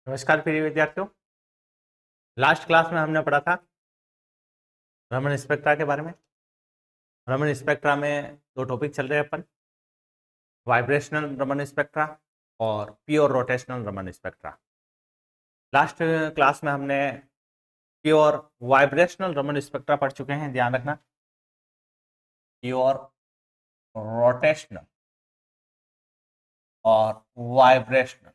नमस्कार प्रिय विद्यार्थियों। लास्ट क्लास में हमने पढ़ा था रमन स्पेक्ट्रा के बारे में। रमन स्पेक्ट्रा में दो टॉपिक चल रहे हैं अपन, वाइब्रेशनल रमन स्पेक्ट्रा और pure rotational Raman spectra. Last class में हमने प्योर वाइब्रेशनल रमन स्पेक्ट्रा पढ़ चुके हैं, ध्यान रखना। प्योर रोटेशनल और वाइब्रेशनल,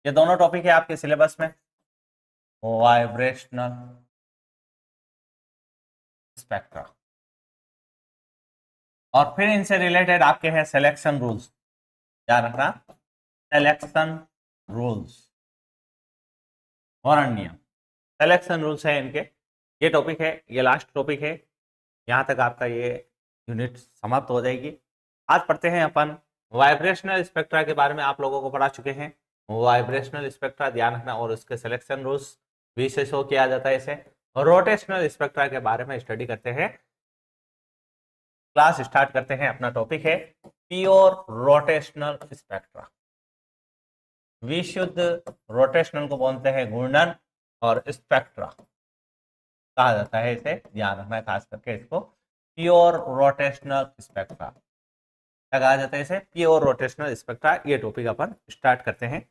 ये दोनों टॉपिक है आपके सिलेबस में। वाइब्रेशनल स्पेक्ट्रा और फिर इनसे रिलेटेड आपके हैं सिलेक्शन रूल्स, याद रखना। सिलेक्शन रूल्स और नियम, सिलेक्शन रूल्स है इनके। ये टॉपिक है, ये लास्ट टॉपिक है। यहाँ तक आपका ये यूनिट समाप्त हो जाएगी। आज पढ़ते हैं अपन वाइब्रेशनल स्पेक्ट्रा के बारे में। आप लोगों को पढ़ा चुके हैं वाइब्रेशनल स्पेक्ट्रा, ध्यान रखना, और उसके सिलेक्शन रूल्स भी से शो किया जाता है इसे। रोटेशनल स्पेक्ट्रा के बारे में स्टडी करते हैं। क्लास स्टार्ट करते हैं। अपना टॉपिक है प्योर रोटेशनल स्पेक्ट्रा। विशुद्ध रोटेशनल को बोलते हैं घूर्णन, और स्पेक्ट्रा कहा जाता है इसे, ध्यान रखना है खास करके इसको। प्योर रोटेशनल स्पेक्ट्रा क्या कहा जाता है इसे? Pure rotational spectra. ये टॉपिक अपन स्टार्ट करते हैं।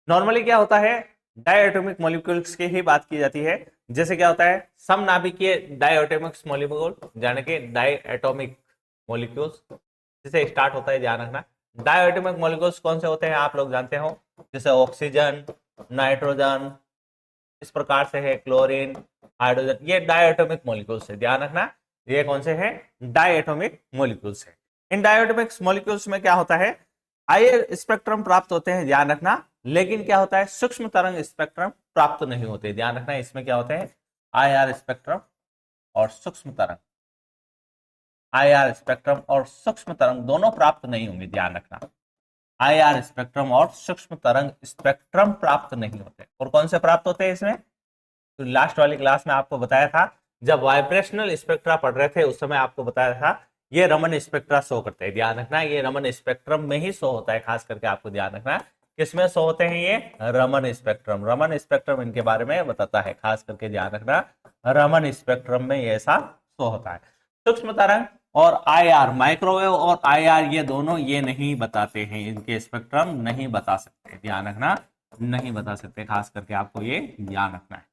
नॉर्मली क्या होता है, डायएटॉमिक मॉलिक्यूल्स की ही बात की जाती है। जैसे क्या होता है, समनाभिकीय डायएटॉमिक मॉलिक्यूल, यानी कि डायएटॉमिक मॉलिक्यूल्स जिसे स्टार्ट होता है, ध्यान रखना। डायएटॉमिक मॉलिक्यूल्स कौन से होते हैं आप लोग जानते हो, जैसे ऑक्सीजन, नाइट्रोजन, इस प्रकार से है क्लोरीन, हाइड्रोजन, ये डायएटॉमिक मॉलिक्यूल्स है, ध्यान रखना। ये कौन से हैं? डायएटॉमिक मॉलिक्यूल्स है। इन डायएटॉमिक मॉलिक्यूल्स में क्या होता है, हायर स्पेक्ट्रम प्राप्त होते हैं, ध्यान रखना। लेकिन क्या होता है, सूक्ष्म तरंग स्पेक्ट्रम प्राप्त नहीं होते, ध्यान रखना। इसमें क्या होते हैं, आईआर स्पेक्ट्रम और सूक्ष्म तरंग, आईआर स्पेक्ट्रम और सूक्ष्म तरंग दोनों प्राप्त नहीं होंगे, ध्यान रखना। आईआर स्पेक्ट्रम और सूक्ष्म तरंग स्पेक्ट्रम प्राप्त नहीं होते। और कौन से प्राप्त होते हैं इसमें? तो लास्ट वाली क्लास में आपको बताया था, जब वाइब्रेशनल स्पेक्ट्रा पढ़ रहे थे उस समय आपको बताया था ये रमन स्पेक्ट्रा शो करते हैं, ध्यान रखना। ये रमन स्पेक्ट्रम में ही शो होता है, खास करके आपको ध्यान रखना। किसमें शो होते हैं ये? रमन स्पेक्ट्रम। रमन स्पेक्ट्रम इनके बारे में बताता है, खास करके ध्यान रखना। रमन स्पेक्ट्रम में ये ऐसा शो होता है। सूक्ष्म तरंग और आईआर, माइक्रोवेव और आईआर, ये दोनों ये नहीं बताते हैं, इनके स्पेक्ट्रम नहीं बता सकते, ध्यान रखना, नहीं बता सकते। खास करके आपको ये ध्यान रखना है।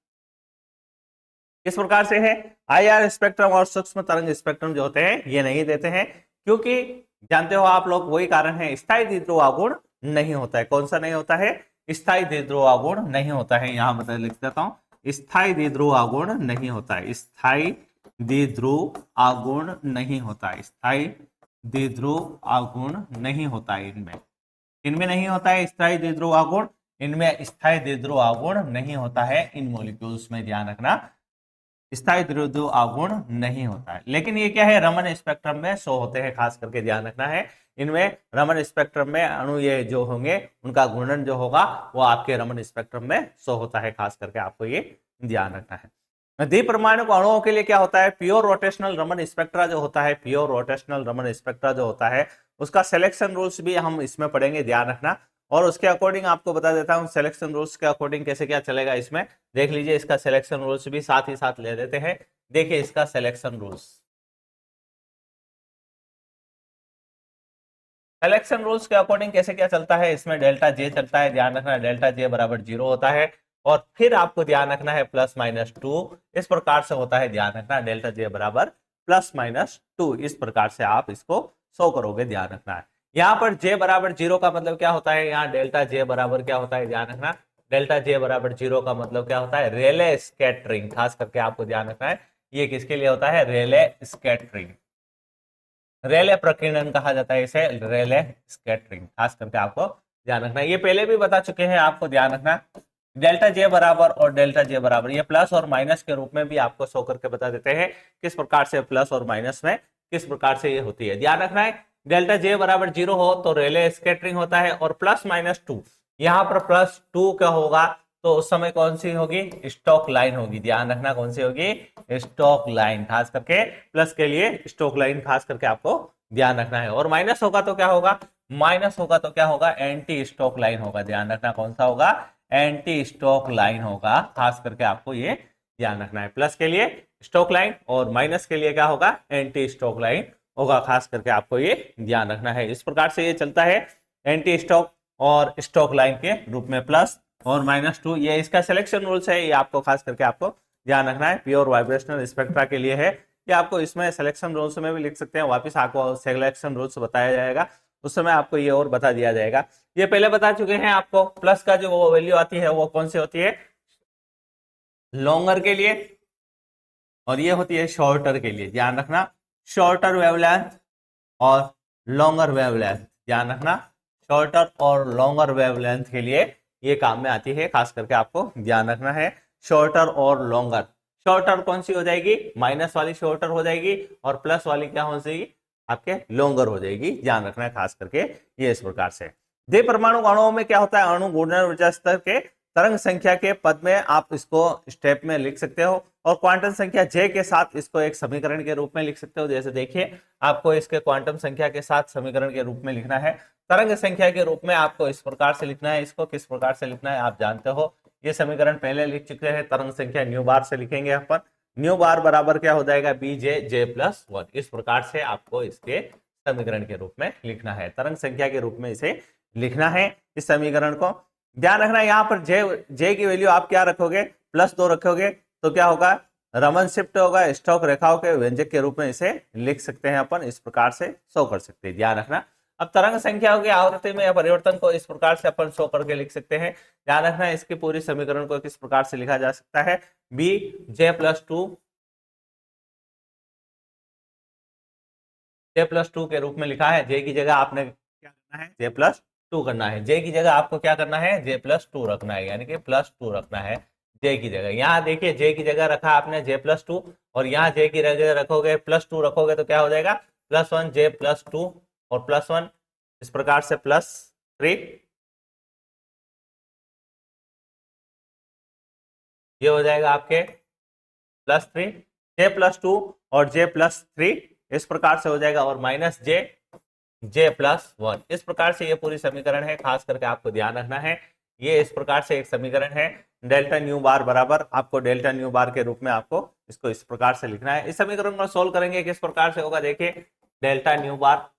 इस प्रकार से है, आईआर स्पेक्ट्रम और सूक्ष्म तरंग स्पेक्ट्रम जो होते हैं ये नहीं देते हैं, क्योंकि जानते हो आप लोग, वही कारण है, स्थायी द्विध्रुव आघूर्ण नहीं होता है। कौन सा नहीं होता है? स्थायी द्विध्रुव आघूर्ण नहीं होता है। यहां बता लिख देता हूं, स्थायी द्विध्रुव आघूर्ण नहीं होता है। स्थायी द्विध्रुव आघूर्ण नहीं होता है। स्थायी द्विध्रुव आघूर्ण नहीं होता है इनमें नहीं होता है स्थायी द्विध्रुव आघूर्ण। इनमें स्थायी द्विध्रुव आघूर्ण नहीं होता है, इन मॉलिक्यूल्स में, ध्यान रखना। स्थायी द्विध्रुव आघूर्ण नहीं होता है। लेकिन ये क्या है, रमन स्पेक्ट्रम में शो होते हैं, खास करके ध्यान रखना है। इनमें रमन स्पेक्ट्रम में अणु ये जो होंगे उनका घूर्णन जो होगा वो आपके रमन स्पेक्ट्रम में शो होता है, खास करके आपको ये ध्यान रखना है। द्विपरमाणु अणुओं के लिए क्या होता है, प्योर रोटेशनल रमन स्पेक्ट्रा जो होता है, प्योर रोटेशनल रमन स्पेक्ट्रा जो होता है, उसका सिलेक्शन रूल्स भी हम इसमें पढ़ेंगे, ध्यान रखना। और उसके अकॉर्डिंग आपको बता देता हूं सिलेक्शन रूल्स के अकॉर्डिंग कैसे क्या चलेगा इसमें। देख लीजिए, इसका सिलेक्शन रूल्स भी साथ ही साथ ले देते हैं। देखिए इसका सिलेक्शन रूल्स, सिलेक्शन रूल्स के अकॉर्डिंग कैसे क्या चलता है इसमें। डेल्टा जे चलता है, ध्यान रखना। डेल्टा जे बराबर 0 होता है, और फिर आपको ध्यान रखना है +-2 इस प्रकार से होता है, ध्यान रखना। डेल्टा जे बराबर +-2 इस प्रकार से आप इसको शो करोगे, ध्यान रखना है। यहाँ पर जे बराबर 0 का मतलब क्या होता है, यहाँ डेल्टा जे बराबर क्या होता है, ध्यान रखना। डेल्टा जे बराबर 0 का मतलब क्या होता है, रेले स्कैटरिंग। खास करके आपको ध्यान रखना है, ये किसके लिए होता है? रेले स्कैटरिंग, रेले प्रकीर्णन कहा जाता है इसे, रेले स्कैटरिंग। खास करके आपको ध्यान रखना, ये पहले भी बता चुके हैं आपको, ध्यान रखना। डेल्टा जे बराबर और डेल्टा जे बराबर, ये प्लस और माइनस के रूप में भी आपको शो करके बता देते हैं किस प्रकार से प्लस और माइनस में किस प्रकार से ये होती है, ध्यान रखना है। डेल्टा जे बराबर 0 हो तो रेले स्कैटरिंग होता है, और +-2 यहाँ पर +2 क्या होगा, तो उस समय कौन सी होगी? स्टोक लाइन होगी, ध्यान रखना। कौन सी होगी? Stock line. खास करके प्लस के लिए स्टोक लाइन खास करके आपको ध्यान रखना है। और माइनस होगा तो क्या होगा? माइनस होगा तो क्या होगा, एंटी स्टॉक लाइन होगा। ध्यान रखना कौन सा होगा, एंटी स्टॉक लाइन होगा। खास करके आपको ये ध्यान रखना है, प्लस के लिए स्टॉक लाइन और माइनस के लिए क्या होगा, एंटी स्टॉक लाइन होगा। खास करके आपको ये ध्यान रखना है। इस प्रकार से ये चलता है एंटी स्टॉक और स्टॉक लाइन के रूप में, प्लस और -2। ये इसका सिलेक्शन रूल्स है, ये आपको खास करके आपको ध्यान रखना है। प्योर वाइब्रेशनल स्पेक्ट्रा के लिए है, ये आपको इसमें सिलेक्शन रूल्स में भी लिख सकते हैं। वापस आपको सिलेक्शन रूल्स बताया जाएगा, उस समय आपको ये और बता दिया जाएगा। ये पहले बता चुके हैं आपको। प्लस का जो वो वैल्यू आती है वो कौन सी होती है, लॉन्गर के लिए, और ये होती है शॉर्टर के लिए। ध्यान रखना, शॉर्टर वेवलेंथ और लॉन्गर वेवलेंथ। ध्यान रखना, शॉर्टर और लॉन्गर वेवलेंथ के लिए ये काम में आती है। खास करके आपको ध्यान रखना है, शॉर्टर और लॉन्गर। शॉर्टर कौन सी हो जाएगी, माइनस वाली शॉर्टर हो जाएगी, और प्लस वाली क्या हो जाएगी, आपके लॉन्गर हो जाएगी। ध्यान रखना है खास करके ये इस प्रकार से। द्वि परमाणु अणुओं में क्या होता है, अणु गुणन ऊर्जा स्तर के तरंग संख्या के पद में आप इसको स्टेप में लिख सकते हो, और क्वांटम संख्या जे के साथ इसको एक समीकरण के रूप में लिख सकते हो। जैसे देखिए, आपको इसके क्वांटम संख्या के साथ समीकरण के रूप में लिखना है, तरंग संख्या के रूप में आपको इस प्रकार से लिखना है। इसको किस प्रकार से लिखना है आप जानते हो, ये समीकरण पहले लिख चुके हैं। तरंग संख्या न्यू बार से लिखेंगे अपन, न्यू बार बराबर क्या हो जाएगा, बी जे जे प्लस 1। इस प्रकार से आपको इसके समीकरण के रूप में लिखना है, तरंग संख्या के रूप में इसे लिखना है इस समीकरण को। ध्यान रखना, यहाँ पर जे की वैल्यू आप क्या रखोगे, +2 रखोगे तो क्या होगा, रमन शिफ्ट होगा। स्टॉक रेखाओं के व्यंजक के रूप में इसे लिख सकते हैं अपन, इस प्रकार से शो कर सकते हैं। ध्यान रखना, अब तरंग संख्याओं की आवृत्ति में परिवर्तन को इस प्रकार से अपन शो करके लिख सकते हैं। ध्यान रखना, इसकी पूरी समीकरण को किस प्रकार से लिखा जा सकता है, बी जे प्लस टू के रूप में लिखा है। जे की जगह आपने क्या करना है, J+2 करना है। जे की जगह आपको क्या करना है, J+2 रखना है, यानी कि +2 रखना है जे की जगह। यहाँ देखिए, जे की जगह रखा आपने J+2, और यहाँ जे की जगह रखोगे +2 रखोगे तो क्या हो जाएगा, +1 J+2 और +1, इस प्रकार से +3। ये हो जाएगा आपके +3, J+2 और J+3 इस प्रकार से हो जाएगा, और -J+1। इस प्रकार से ये पूरी समीकरण है। खास करके आपको ध्यान रखना है, ये इस प्रकार से एक समीकरण है। डेल्टा न्यू बार बराबर आपको डेल्टा न्यू बार के रूप में आपको इसको इस प्रकार से लिखना है। इस समीकरण को सोल्व करेंगे किस प्रकार से होगा, देखिए डेल्टा न्यू बार,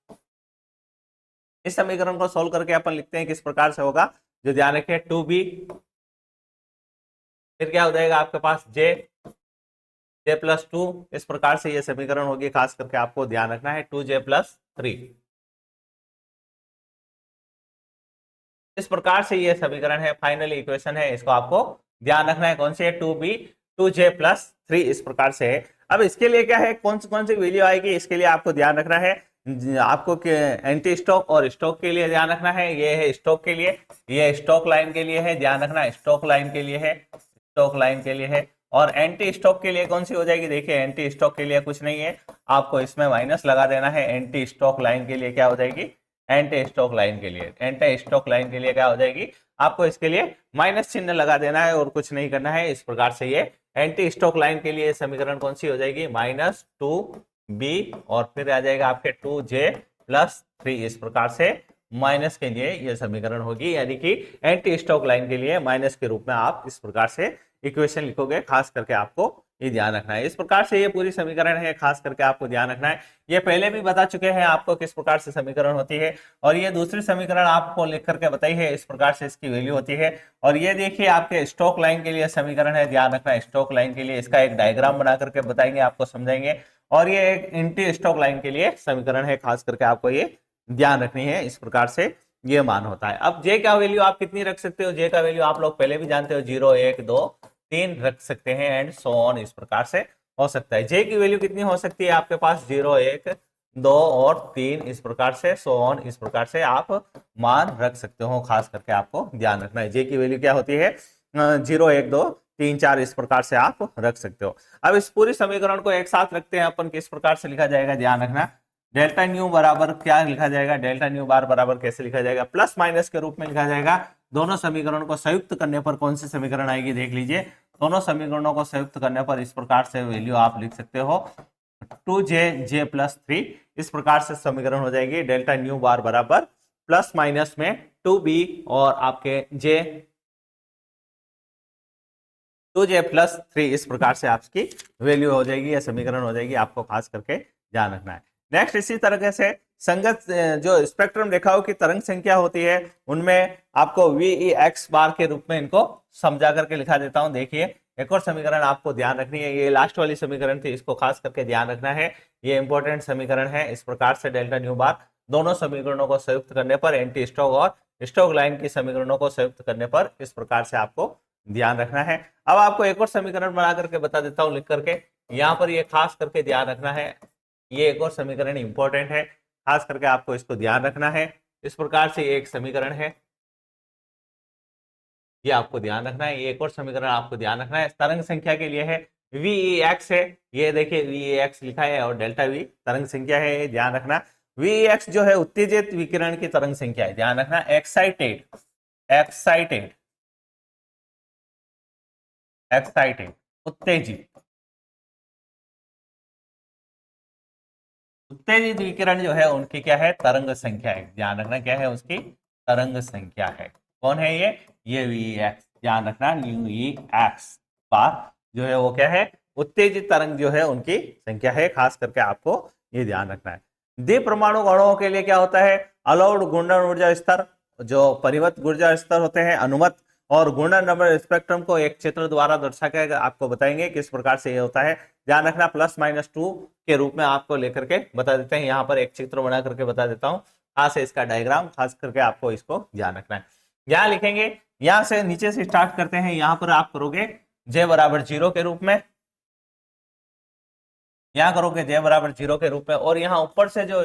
इस समीकरण को सोल्व करके अपन लिखते हैं किस प्रकार से होगा, जो ध्यान रखिए 2b, फिर क्या हो जाएगा आपके पास J+2। इस प्रकार से ये समीकरण होगी। खास करके आपको ध्यान रखना है 2J+3। इस प्रकार से ये समीकरण है, फाइनल इक्वेशन है। इसको आपको ध्यान रखना है, कौन सी है, 2b 2J+3 इस प्रकार से है। अब इसके लिए क्या है, कौन सी वैल्यू आएगी, इसके लिए आपको ध्यान रखना है। आपको एंटी स्टॉक और स्टॉक के लिए ध्यान रखना है। ये है स्टॉक के लिए, ये स्टॉक लाइन के लिए है। ध्यान रखना, स्टॉक लाइन के लिए है, स्टॉक लाइन के लिए है। और एंटी स्टॉक के लिए कौन सी हो जाएगी, देखिए एंटी स्टॉक के लिए कुछ नहीं है, आपको इसमें माइनस लगा देना है। एंटी स्टॉक लाइन के लिए क्या हो जाएगी, एंटी स्टॉक लाइन के लिए, एंटी स्टॉक लाइन के लिए क्या हो जाएगी, आपको इसके लिए माइनस चिन्ह लगा देना है और कुछ नहीं करना है। इस प्रकार से ये एंटी स्टॉक लाइन के लिए समीकरण कौन सी हो जाएगी, -2b, और फिर आ जाएगा आपके 2J+3। इस प्रकार से माइनस के लिए यह समीकरण होगी, यानी कि एंटी स्टॉक लाइन के लिए माइनस के रूप में आप इस प्रकार से इक्वेशन लिखोगे। खास करके आपको ये ध्यान रखना है। इस प्रकार से ये पूरी समीकरण है, खास करके आपको ध्यान रखना है। ये पहले भी बता चुके हैं आपको किस प्रकार से समीकरण होती है, और ये दूसरी समीकरण आपको लिख करके बताई है, इस प्रकार से इसकी वैल्यू होती है। और ये देखिए आपके स्टॉक लाइन के लिए समीकरण है। ध्यान रखना, स्टॉक लाइन के लिए इसका एक डायग्राम बना करके बताएंगे, आपको समझाएंगे। और ये एक एंटी स्टॉक लाइन के लिए समीकरण है। खास करके आपको ये ध्यान रखनी है, इस प्रकार से ये मान होता है। अब जे का वैल्यू आप कितनी रख सकते हो, जे का वैल्यू आप लोग पहले भी जानते हो, 0 1 2 3 रख सकते हैं, एंड सो ऑन, इस प्रकार से हो सकता है। जे की वैल्यू कितनी हो सकती है आपके पास, 0 1 2 और 3, इस प्रकार से सो ऑन, इस प्रकार से आप मान रख सकते हो। खास करके आपको ध्यान रखना है, जे की वैल्यू क्या होती है, 0 1 2 3 4, इस प्रकार से आप रख सकते हो। अब इस पूरी समीकरण को एक साथ रखते हैं अपन, किस प्रकार से लिखा जाएगा, ध्यान रखना। डेल्टा न्यू बराबर क्या लिखा जाएगा, डेल्टा न्यू बार बराबर कैसे लिखा जाएगा, प्लस माइनस के रूप में लिखा जाएगा। दोनों समीकरणों को संयुक्त करने पर कौन सी समीकरण आएगी, देख लीजिए। दोनों समीकरणों को संयुक्त करने पर इस प्रकार से वैल्यू आप लिख सकते हो, 2J+3। इस प्रकार से समीकरण हो जाएगी। डेल्टा न्यू बार बराबर प्लस माइनस में 2b और आपके j 2j प्लस 3, इस प्रकार से आपकी वैल्यू हो जाएगी या समीकरण हो जाएगी, आपको खास करके ध्यान रखना है। नेक्स्ट इसी तरह से संगत जो स्पेक्ट्रम रेखाओं की तरंग संख्या होती है उनमें आपको वी एक्स बार के रूप में इनको समझा करके लिखा देता हूं। देखिए एक और समीकरण आपको ध्यान रखनी है, ये लास्ट वाली समीकरण थी, इसको खास करके ध्यान रखना है, ये इंपॉर्टेंट समीकरण है। इस प्रकार से डेल्टा न्यू बार दोनों समीकरणों को संयुक्त करने पर एंटी स्टोक और स्टोक लाइन की समीकरणों को संयुक्त करने पर इस प्रकार से आपको ध्यान रखना है। अब आपको एक और समीकरण बना करके बता देता हूं लिख करके, यहां पर ये खास करके ध्यान रखना है, ये एक और समीकरण इंपॉर्टेंट है, खास करके आपको इसको ध्यान रखना है। इस प्रकार से एक समीकरण है, ये आपको ध्यान रखना है, ये एक और समीकरण आपको ध्यान रखना है। तरंग संख्या के लिए है वी एक्स है, ये देखिए वी एक्स लिखा है और डेल्टा वी तरंग संख्या है, ये ध्यान रखना। वी एक्स जो है उत्तेजित विकिरण की तरंग संख्या है, ध्यान रखना। एक्साइटेड एक्साइटेड एक्साइटेड उत्तेजित उत्तेजित विकिरण जो है उनकी क्या है, तरंग संख्या है, ध्यान रखना क्या है उसकी तरंग संख्या है। कौन है ये वी एक्स, ध्यान रखना न्यू ई एक्स बार जो है वो क्या है, उत्तेजित तरंग जो है उनकी संख्या है, खास करके आपको ये ध्यान रखना है। द्विपरमाणु अणुओं के लिए क्या होता है, अलाउड घूर्णन ऊर्जा स्तर, जो परिवत ऊर्जा स्तर होते हैं अनुमत, और घूर्णन नंबर स्पेक्ट्रम को एक चित्र द्वारा दर्शा के आपको बताएंगे किस प्रकार से ये होता है। ध्यान रखना +-2 के रूप में आपको लेकर के बता देते हैं, यहाँ पर एक चित्र बना करके बता देता हूँ, खास है इसका डायग्राम, खास करके आपको इसको ध्यान रखना है। यहाँ लिखेंगे, यहाँ से नीचे से स्टार्ट करते हैं, यहाँ पर आप करोगे j बराबर 0 के रूप में, यहाँ करोगे j बराबर 0 के रूप में, और यहाँ ऊपर से जो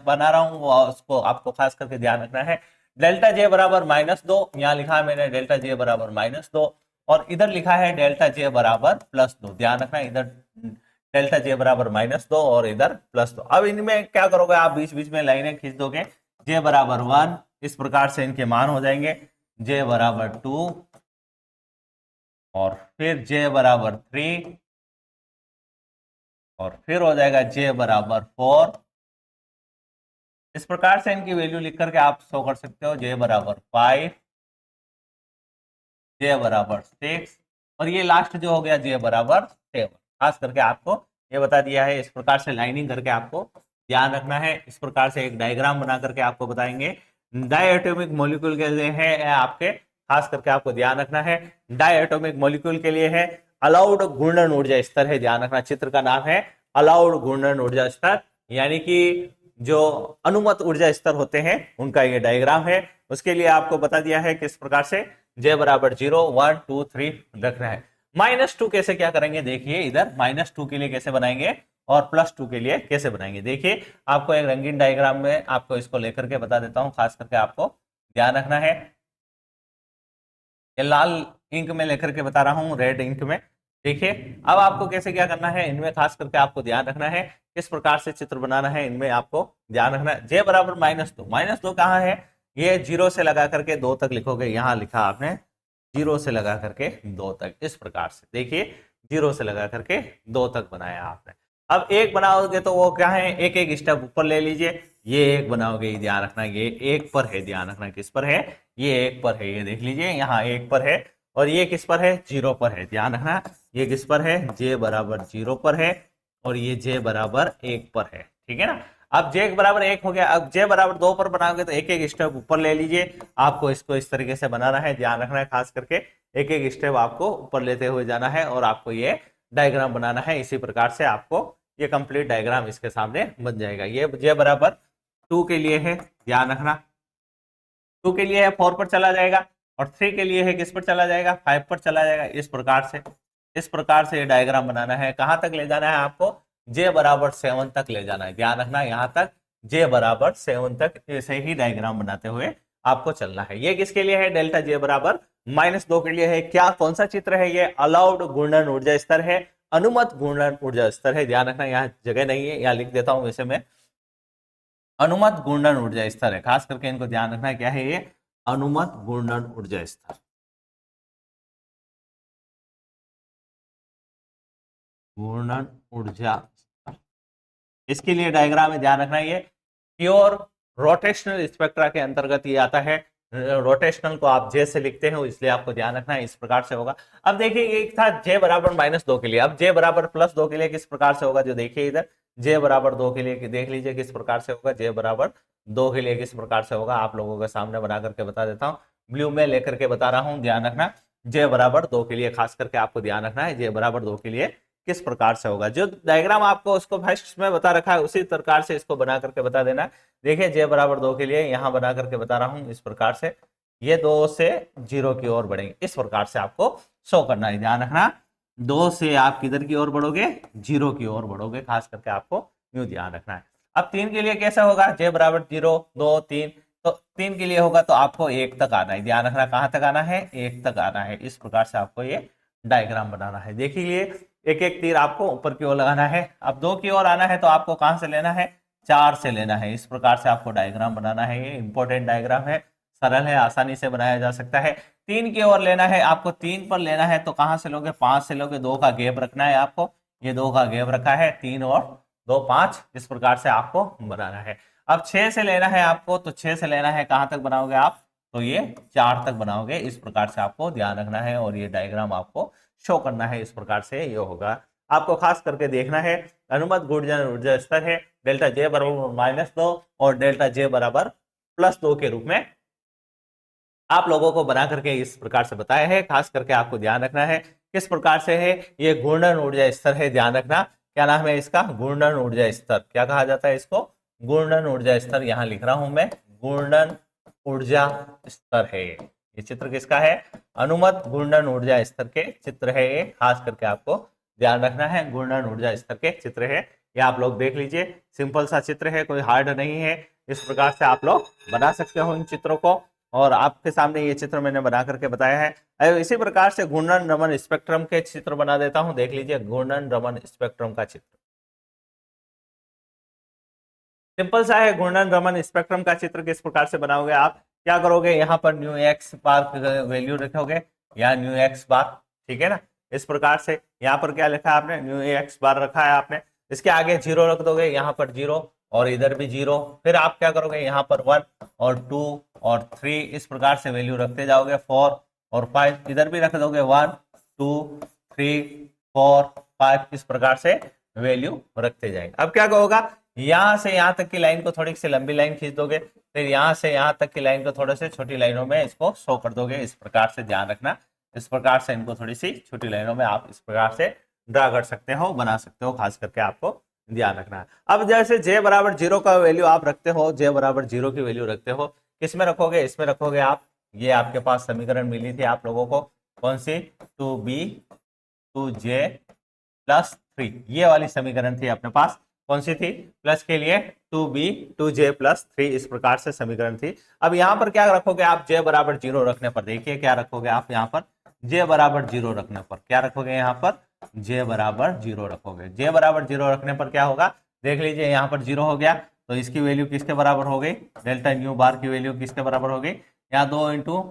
बना रहा हूँ उसको आपको खास करके ध्यान रखना है। डेल्टा j बराबर -2, यहाँ लिखा है मैंने डेल्टा j बराबर -2, और इधर लिखा है डेल्टा j बराबर +2, ध्यान रखना इधर डेल्टा j बराबर -2 और इधर +2। अब इनमें क्या करोगे आप, बीच बीच में लाइनें खींच दोगे, j बराबर 1, इस प्रकार से इनके मान हो जाएंगे, j बराबर 2 और फिर j बराबर 3 और फिर हो जाएगा j बराबर 4। इस प्रकार से इनकी वैल्यू लिख करके आप शो कर सकते हो, j बराबर 5, j बराबर 6 और ये लास्ट जो हो गया j बराबर 7। खास करके आपको ये बता दिया है, इस प्रकार से लाइनिंग करके आपको ध्यान रखना है। इस प्रकार से एक डायग्राम बना करके आपको बताएंगे। डायएटॉमिक मॉलिक्यूल के लिए है आपके, खास करके आपको ध्यान रखना है, डायएटॉमिक मॉलिक्यूल के लिए है अलाउड घूर्णन ऊर्जा स्तर है, ध्यान रखना चित्र का नाम है अलाउड घूर्णन ऊर्जा स्तर, यानी कि जो अनुमत ऊर्जा स्तर होते हैं उनका ये डायग्राम है। उसके लिए आपको बता दिया है किस प्रकार से j बराबर 0 1 2 3 रखना है। -2 कैसे क्या करेंगे, देखिए इधर -2 के लिए कैसे बनाएंगे और +2 के लिए कैसे बनाएंगे। देखिए आपको एक रंगीन डायग्राम में आपको इसको लेकर के बता देता हूं, खास करके आपको ध्यान रखना है। ये लाल इंक में लेकर के बता रहा हूं, रेड इंक में। देखिए अब आपको कैसे क्या करना है, इनमें खास करके आपको ध्यान रखना है किस प्रकार से चित्र बनाना है, इनमें आपको ध्यान रखना है। j बराबर -2 कहाँ है, ये 0 से लगा करके 2 तक लिखोगे, यहाँ लिखा आपने 0 से लगा करके 2 तक, इस प्रकार से देखिए 0 से लगा करके 2 तक बनाया आपने। अब एक बनाओगे तो वो क्या है, एक एक स्टेप ऊपर ले लीजिए, ये एक बनाओगे, ध्यान रखना ये एक पर है, ध्यान रखना किस पर है, ये एक पर है, ये देख लीजिए यहाँ एक पर है, और ये किस पर है, 0 पर है, ध्यान रखना ये किस पर है, j बराबर 0 पर है और ये j बराबर 1 पर है, ठीक है ना। अब j बराबर 1 हो गया, अब j बराबर 2 पर बनाओगे तो एक एक स्टेप ऊपर ले लीजिए, आपको इसको इस तरीके से बनाना है, ध्यान रखना है खास करके एक एक स्टेप आपको ऊपर लेते हुए जाना है और आपको ये डायग्राम बनाना है। इसी प्रकार से आपको ये कंप्लीट डायग्राम इसके सामने बन जाएगा। ये j बराबर 2 के लिए है, ध्यान रखना 2 के लिए है 4 पर चला जाएगा, और 3 के लिए है किस पर चला जाएगा, 5 पर चला जाएगा। इस प्रकार से ये डायग्राम बनाना है। कहां तक ले जाना है आपको, j बराबर 7 तक ले जाना है, ध्यान रखना यहाँ तक j बराबर 7 तक ऐसे ही डायग्राम बनाते हुए आपको चलना है। ये किसके लिए है, डेल्टा j बराबर -2 के लिए है। क्या कौन सा चित्र है, ये अलाउड घूर्णन ऊर्जा स्तर है, अनुमत घूर्णन ऊर्जा स्तर है, ध्यान रखना यहाँ जगह नहीं है, यहाँ लिख देता हूं वैसे मैं, अनुमत घूर्णन ऊर्जा स्तर है, खास करके इनको ध्यान रखना क्या है, ये अनुमत घूर्णन ऊर्जा स्तर, घूर्णन ऊर्जा स्तर। इसके लिए डायग्राम में ध्यान रखना ये प्योर रोटेशनल स्पेक्ट्रा के अंतर्गत ये आता है। रोटेशनल को आप जे से लिखते हो, इसलिए आपको ध्यान रखना है, इस प्रकार से होगा। अब देखिए एक था जे बराबर -2 के लिए, अब जे बराबर +2 के लिए किस प्रकार से होगा, जो देखिए इधर जे बराबर 2 के लिए देख लीजिए किस प्रकार से होगा, जे बराबर 2 के लिए किस प्रकार से होगा, आप लोगों के सामने बना करके बता देता हूँ, ब्लू में लेकर के बता रहा हूँ, ध्यान रखना। जे बराबर 2 के लिए खास करके आपको ध्यान रखना है, जे बराबर 2 के लिए किस प्रकार से होगा। जो डायग्राम आपको उसको फर्स्ट में बता रखा है उसी प्रकार से इसको बना करके बता देना। देखिए जे बराबर 2 के लिए यहां बना करके बता रहा हूं, इस प्रकार से ये 2 से 0 की ओर बढ़ेंगे, इस प्रकार से आपको शो करना है, ध्यान रखना। 2 से आप किधर की ओर बढ़ोगे, 0 की ओर बढ़ोगे, खास करके आपको यूं ध्यान रखना है। अब 3 के लिए कैसा होगा, जे बराबर 0 2 3, तो 3 के लिए होगा तो आपको 1 तक आना है, ध्यान रखना, कहां तक आना है, 1 तक आना है, इस प्रकार से आपको ये डायग्राम बनाना है। देखिए एक एक तीर आपको ऊपर की ओर लगाना है। अब 2 की ओर आना है तो आपको कहां से लेना है, 4 से लेना है, इस प्रकार से आपको डायग्राम बनाना है। ये इंपॉर्टेंट डायग्राम है, सरल है, आसानी से बनाया जा सकता है। 3 की ओर लेना है आपको, 3 पर लेना है तो कहां से लोगे, 5 से लोगे, 2 का गैप रखना है आपको, ये 2 का गैप रखा है, 3 और 2 5, इस प्रकार से आपको बनाना है। अब 6 से लेना है आपको, तो 6 से लेना है, कहां तक बनाओगे आप, तो ये 4 तक बनाओगे, इस प्रकार से आपको ध्यान रखना है और ये डायग्राम आपको शो करना है, इस प्रकार से ये होगा। आपको खास करके देखना है अनुमत गुणजन ऊर्जा स्तर है डेल्टा जे बराबर -2 और डेल्टा जे बराबर +2 के रूप में आप लोगों को बना करके इस प्रकार से बताया है। खास करके आपको ध्यान रखना है किस प्रकार से है, ये घूर्णन ऊर्जा स्तर है, ध्यान रखना। क्या नाम है इसका, घूर्णन ऊर्जा स्तर, क्या कहा जाता है इसको, घूर्णन ऊर्जा स्तर, यहां लिख रहा हूं मैं, घूर्णन ऊर्जा स्तर है ये चित्र किसका है, अनुमत घूर्णन ऊर्जा स्तर के चित्र है ये, खास करके आपको ध्यान रखना है, घूर्णन ऊर्जा स्तर के चित्र है ये, आप लोग देख लीजिए, सिंपल सा चित्र है, कोई हार्ड नहीं है, इस प्रकार से आप लोग बना सकते हो इन चित्रों को, और आपके सामने ये चित्र मैंने बना करके बताया है। इसी प्रकार से घूर्णन रमन स्पेक्ट्रम के चित्र बना देता हूं, देख लीजिए घूर्णन रमन स्पेक्ट्रम का चित्र, सिंपल सा है। घूर्णन रमन स्पेक्ट्रम का चित्र किस प्रकार से बनाओगे, आप क्या करोगे, यहाँ पर न्यू एक्स बार वैल्यू रखोगे, या न्यू एक्स बार, ठीक है ना, इस प्रकार से यहाँ पर क्या लिखा है आपने, न्यू एक्स बार रखा है आपने, इसके आगे 0 रख दोगे, यहाँ पर 0 और इधर भी 0, फिर आप क्या करोगे, यहाँ पर 1 और 2 और 3, इस प्रकार से वैल्यू रखते जाओगे, 4 और 5 इधर भी रख दोगे, 1 2 3 4 5, इस प्रकार से वैल्यू रखते जाएंगे। अब क्या होगा, यहां से यहां तक की लाइन को थोड़ी सी लंबी लाइन खींच दोगे, फिर यहां से यहां तक की लाइन को थोड़े से छोटी लाइनों में इसको शो कर दोगे, इस प्रकार से ध्यान रखना, इस प्रकार से इनको थोड़ी सी छोटी लाइनों में आप इस प्रकार से ड्रा कर सकते हो, बना सकते हो, खास करके आपको ध्यान रखना है। अब जैसे जे बराबर 0 का वैल्यू आप रखते हो, जे बराबर 0 की वैल्यू रखते हो, किस में रखोगे, इसमें रखोगे आप, ये आपके पास समीकरण मिली थी आप लोगों को, कौन सी, 2b 2j + 3, ये वाली समीकरण थी अपने पास, कौन सी थी, प्लस के लिए 2b 2j + 3, इस प्रकार से समीकरण थी। अब यहाँ पर क्या रखोगे आप, j बराबर 0 रखने पर, देखिए क्या रखोगे आप यहाँ पर, j बराबर 0 रखने पर क्या रखोगे, यहाँ पर j बराबर 0 रखोगे, j बराबर 0 रखने पर क्या होगा, देख लीजिए यहाँ पर 0 हो गया, तो इसकी वैल्यू किसके बराबर हो गई, डेल्टा न्यू बार की वैल्यू किसके बराबर हो गई, यहाँ 2 ×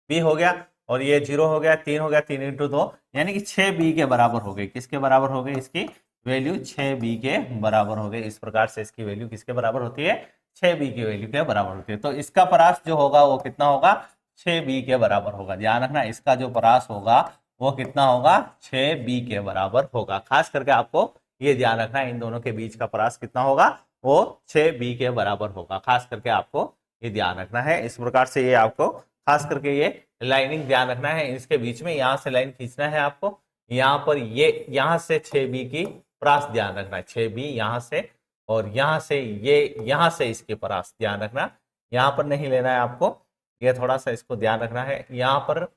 b हो गया, और ये 0 हो गया, 3 हो गया, 3 × 2 यानी कि 6b के बराबर हो गई, किसके बराबर हो गई, इसकी वैल्यू 6b के बराबर हो गई, इस प्रकार से इसकी वैल्यू किसके बराबर होती है, 6b की वैल्यू के बराबर होती है। तो इसका परास जो होगा वो कितना होगा, 6b के बराबर होगा, ध्यान रखना, इसका जो परास होगा वो कितना होगा, 6b के बराबर होगा, खास करके आपको ये ध्यान रखना, इन दोनों के बीच का परास कितना होगा, वो 6b के बराबर होगा, खास करके आपको ये ध्यान रखना है। इस प्रकार से ये आपको खास करके ये लाइनिंग ध्यान रखना है, इसके बीच में यहाँ से लाइन खींचना है आपको, यहाँ पर ये यहाँ से 6b की परास ध्यान रखना है, 6b यहाँ से, और यहाँ से ये यहाँ से इसके परास ध्यान रखना, यहाँ पर नहीं लेना है आपको, ये थोड़ा सा इसको ध्यान रखना है। यहाँ पर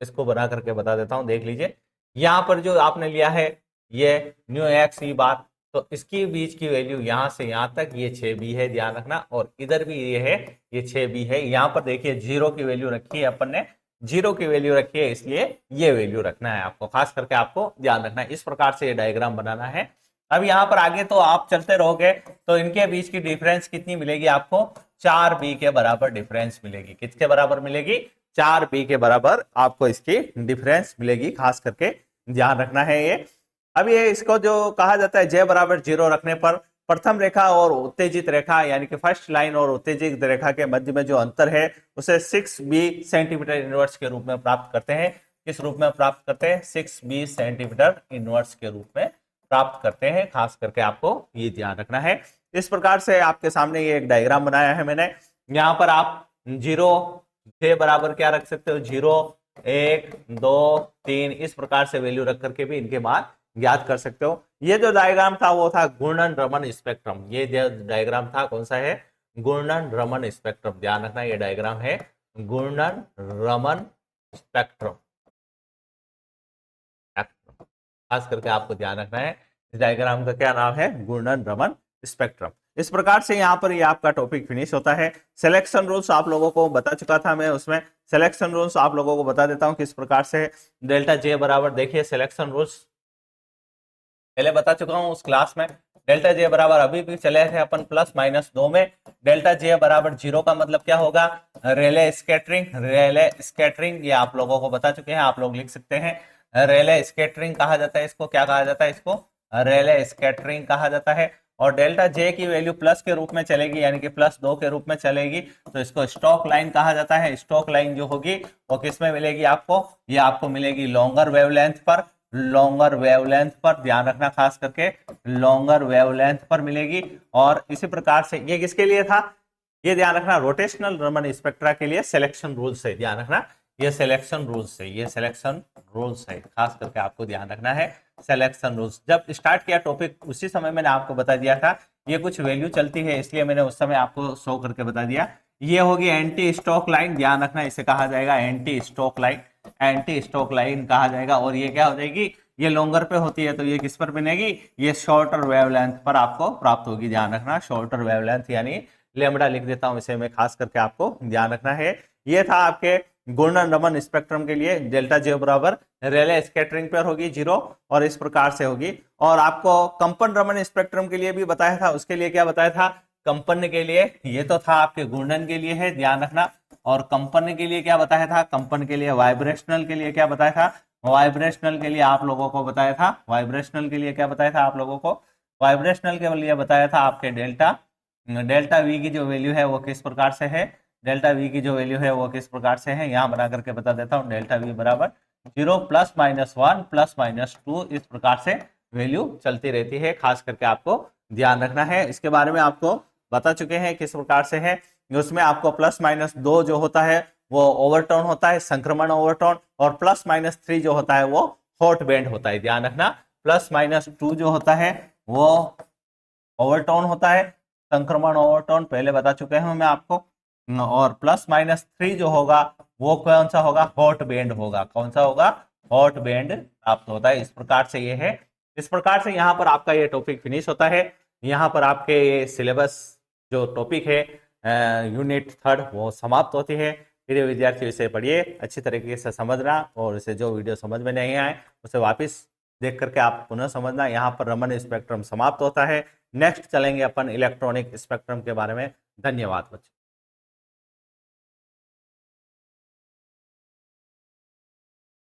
इसको बना करके बता देता हूं, देख लीजिए, यहाँ पर जो आपने लिया है ये न्यू एक्स ई बार, तो इसकी बीच की वैल्यू यहाँ से यहाँ तक ये 6b है, ध्यान रखना, और इधर भी ये है, ये 6b है। यहाँ पर देखिए 0 की वैल्यू रखी है अपन ने, 0 की वैल्यू रखी है, इसलिए ये वैल्यू रखना है आपको, खास करके आपको ध्यान रखना है। इस प्रकार से ये डायग्राम बनाना है। अब यहाँ पर आगे तो आप चलते रहोगे तो इनके बीच की डिफरेंस कितनी मिलेगी आपको, 4b के बराबर डिफरेंस मिलेगी, किसके बराबर मिलेगी, 4b के बराबर आपको इसकी डिफरेंस मिलेगी, खास करके ध्यान रखना है ये। अब ये इसको जो कहा जाता है j बराबर 0 रखने पर प्रथम रेखा और उत्तेजित रेखा यानी कि फर्स्ट लाइन और उत्तेजित रेखा के मध्य में जो अंतर है उसे 6b सेंटीमीटर इनवर्स के रूप में प्राप्त करते हैं। किस रूप में प्राप्त करते हैं? 6b सेंटीमीटर इनवर्स के रूप में प्राप्त करते हैं। खास करके आपको ये ध्यान रखना है। इस प्रकार से आपके सामने ये एक डायग्राम बनाया है मैंने। यहाँ पर आप 0 से बराबर क्या रख सकते हो? 0 1 2 3 इस प्रकार से वैल्यू रख करके भी इनके मान ज्ञात कर सकते हो। ये जो डायग्राम था वो था घूर्णन रमन स्पेक्ट्रम। ये जो डायग्राम था कौन सा है? घूर्णन रमन स्पेक्ट्रम। ध्यान रखना ये डायग्राम है घूर्णन रमन स्पेक्ट्रम। खास करके आपको ध्यान रखना है इस डायग्राम का क्या नाम है? घूर्णन रमन स्पेक्ट्रम। इस प्रकार से यहाँ पर ये आपका टॉपिक फिनिश होता है। सिलेक्शन रूल्स आप लोगों को बता चुका था मैं, उसमें सिलेक्शन रूल्स आप लोगों को बता देता हूँ किस प्रकार से। डेल्टा जे बराबर, देखिए सिलेक्शन रूल्स पहले बता चुका हूँ उस क्लास में। डेल्टा जे बराबर अभी भी चले थे अपन +-2 में। डेल्टा जे बराबर 0 का मतलब क्या होगा? रेले स्कैटरिंग। रेले स्कैटरिंग ये आप लोगों को बता चुके हैं, आप लोग लिख सकते हैं। रेले स्कैटरिंग कहा जाता है इसको। क्या कहा जाता है इसको? रेले स्कैटरिंग कहा जाता है। और डेल्टा जे की वैल्यू प्लस के रूप में चलेगी यानी कि +2 के रूप में चलेगी तो इसको स्टॉक लाइन कहा जाता है। स्टॉक लाइन जो होगी वो किस में मिलेगी आपको? ये आपको मिलेगी लॉन्गर वेवलेंथ पर। लॉन्गर वेवलेंथ पर ध्यान रखना, खास करके लॉन्गर वेवलेंथ पर मिलेगी। और इसी प्रकार से ये किसके लिए था? ये ध्यान रखना रोटेशनल रमन स्पेक्ट्रा के लिए सिलेक्शन रूल्स है। ध्यान रखना ये सिलेक्शन रूल्स है, ये सिलेक्शन रूल्स है। खास करके आपको ध्यान रखना है सिलेक्शन रूल्स। जब स्टार्ट किया टॉपिक उसी समय मैंने आपको बता दिया था ये कुछ वैल्यू चलती है इसलिए मैंने उस समय आपको शो करके बता दिया। ये होगी एंटी स्टॉक लाइन। ध्यान रखना इसे कहा जाएगा anti stock line. Anti stock line कहा जाएगा। और ये क्या हो जाएगी? ये लॉन्गर पे होती है तो ये किस पर बनेगी? ये शॉर्टर वेवलेंथ पर आपको प्राप्त होगी। ध्यान रखना शॉर्टर वेवलेंथ यानी लेमड़ा लिख देता हूं इसे मैं, खास करके आपको ध्यान रखना है। ये था आपके घूर्णन रमन स्पेक्ट्रम के लिए। डेल्टा जे बराबर रेले स्कैटरिंग पर होगी 0 और इस प्रकार से होगी। और आपको कंपन रमन स्पेक्ट्रम के लिए भी बताया था। उसके लिए क्या बताया था? कंपन के लिए ये तो था आपके घूर्णन के लिए है, ध्यान रखना। और कंपन के लिए क्या बताया था? कंपन के लिए वाइब्रेशनल के लिए क्या बताया था? वाइब्रेशनल के लिए आप लोगों को बताया था। वाइब्रेशनल के लिए क्या बताया था आप लोगों को? वाइब्रेशनल के लिए बताया था आपके डेल्टा वी की जो वैल्यू है वो किस प्रकार से है? डेल्टा वी की जो वैल्यू है वो किस प्रकार से है? यहां बना करके बता देता हूं। डेल्टा वी बराबर 0 +-1 +-2 इस प्रकार से वैल्यू चलती रहती है। खास करके आपको ध्यान रखना है। इसके बारे में आपको बता चुके हैं किस प्रकार से है। उसमें आपको +-2 जो होता है वो ओवरटोन होता है, संक्रमण ओवरटोन। और +-3 जो होता है वो हॉट बैंड होता है। ध्यान रखना +-2 जो होता है वो ओवरटोन होता है, संक्रमण ओवरटोन पहले बता चुके हैं मैं आपको। और +-3 जो होगा वो कौन सा होगा? हॉट बैंड होगा। कौन सा होगा? हॉट बैंड प्राप्त होता है। इस प्रकार से ये है। इस प्रकार से यहाँ पर आपका ये टॉपिक फिनिश होता है। यहाँ पर आपके ये सिलेबस जो टॉपिक है यूनिट 3 वो समाप्त होती है। प्रिय विद्यार्थी इसे पढ़िए, अच्छी तरीके से समझना और इसे जो वीडियो समझ में नहीं आए उसे वापस देख करके आप पुनः समझना। यहाँ पर रमन स्पेक्ट्रम समाप्त होता है। नेक्स्ट चलेंगे अपन इलेक्ट्रॉनिक स्पेक्ट्रम के बारे में। धन्यवाद बच्चों।